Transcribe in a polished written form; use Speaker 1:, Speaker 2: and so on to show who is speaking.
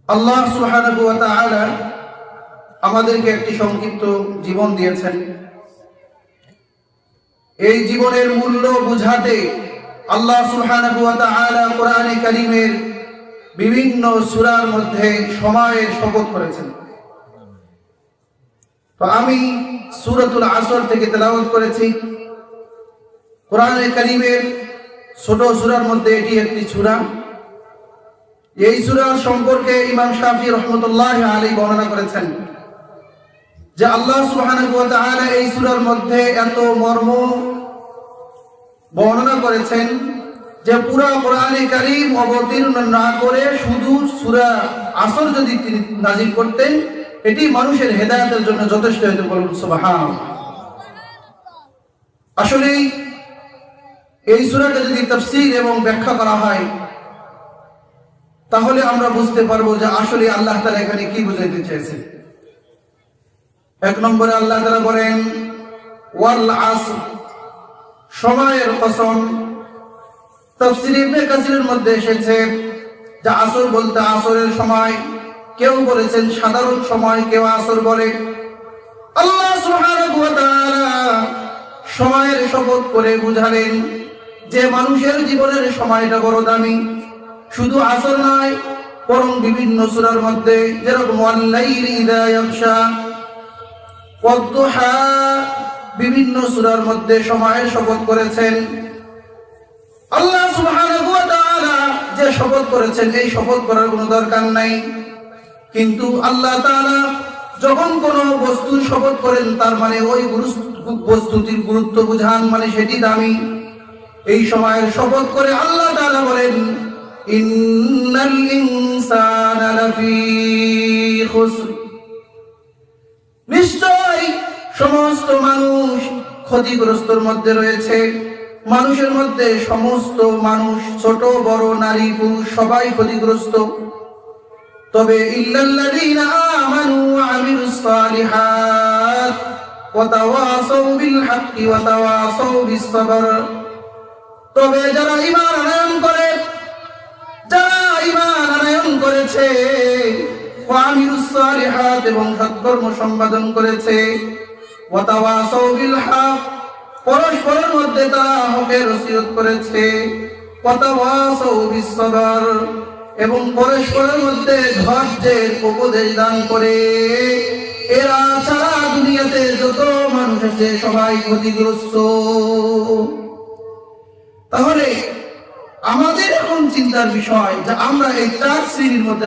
Speaker 1: আল্লাহ সুবহানাহু ওয়া তাআলা আমাদেরকে একটি সংক্ষিপ্ত জীবন দিয়েছেন। এই জীবনের মূল্য বুঝাতে আল্লাহ সুবহানাহু ওয়া তাআলা কোরআনে কারীমের বিভিন্ন সূরার মধ্যে সময়ের শপথ করেছেন। তো আমি সূরাতুল আসর থেকে তেলাওয়াত করেছি। কোরআনে কারীমের ছোট সূরার মধ্যে এটি একটি সূরা। এই সূরা সম্পর্কে ইমাম শাফি রাহমাতুল্লাহি আলাইহি বর্ণনা করেছেন যে আল্লাহ সুবহানাহু ওয়া তাআলা এই সূরার মধ্যে এত মর্ম বর্ণনা করেছেন যে পুরো কোরআনে কারীম অবতীর্ণ না করে শুধু সূরা আসর যদি তিনি নাযিল করতেন, এটি মানুষের হেদায়েতের জন্য যথেষ্ট হতো। বলুন সুবহানাল্লাহ। আসলে এই সূরাটা যদি তাফসীর এবং ব্যাখ্যা করা হয় তাহলে আমরা বুঝতে পারবো যে আসলে আল্লাহ তাআলা এখানে কি বোঝাতে চেয়েছেন। এক নম্বরে আল্লাহ তাআলা বলেন ওয়াল আসর, সময়ের কসম। তাফসীর ইবনে কাসিরের মধ্যে এসেছে যে আসর বলতে আসরের সময়, কেউ বলেছেন সাধারণ সময়, কেউ আসর বলে। আল্লাহ সুবহানাহু ওয়া তাআলা সময়ের শপথ করে বুঝালেন যে মানুষের জীবনের সময়টা বড় দামি। শুধু আসর নয়, বরং বিভিন্ন সূরার মধ্যে যেরকম ওয়াল লাইলি ইযা ইয়াগশা, ওয়াদ-দুহা, বিভিন্ন সূরার মধ্যে সময়ের শপথ করেছেন। আল্লাহ সুবহানাহু ওয়া তাআলা যে শপথ করেছেন এই শপথ করার কোনো দরকার নাই, কিন্তু আল্লাহ তাআলা যখন কোনো বস্তুর শপথ করেন তার মানে ওই বস্তুটির গুরুত্ব বুঝান, মানে সেটি দামি। এই সময়ের শপথ করে আল্লাহ তাআলা বলেন ইন্নাল ইনসানা লাফী খুসর, নিশ্চয় সমস্ত মানুষ ক্ষতিগ্রস্তর মধ্যে রয়েছে। মানুষের মধ্যে সমস্ত মানুষ, ছোট বড় নারী পুরুষ সবাই ক্ষতিগ্রস্ত। তবে ইল্লাল্লাযীনা আমানু ওয়া আমিলুস সালিহাত ওয়া তাওয়াসাউ বিল হাক্কি ওয়া তাওয়াসাউ বিস সাবর, তবে যারা ঈমান আনয়ন করেছে ওয়া আমিলুস সালিহাত এবং সৎকর্ম সম্পাদন করেছে, ওয়া তাওয়াসাউ বিল হক, পরস্পরের মধ্যে তারা হকের ওসিয়ত করেছে, ওয়া তাওয়াসাউ বিস সাবর, এবং পরস্পরের মধ্যে ধৈর্যের উপদেশ দান করে। এরা ছাড়া দুনিয়াতে যত মানুষ আছে সবাই ক্ষতিগ্রস্ত। তাহলে আমাদের এখন চিন্তার বিষয় যে আমরা এই চার শ্রেণীর মধ্যে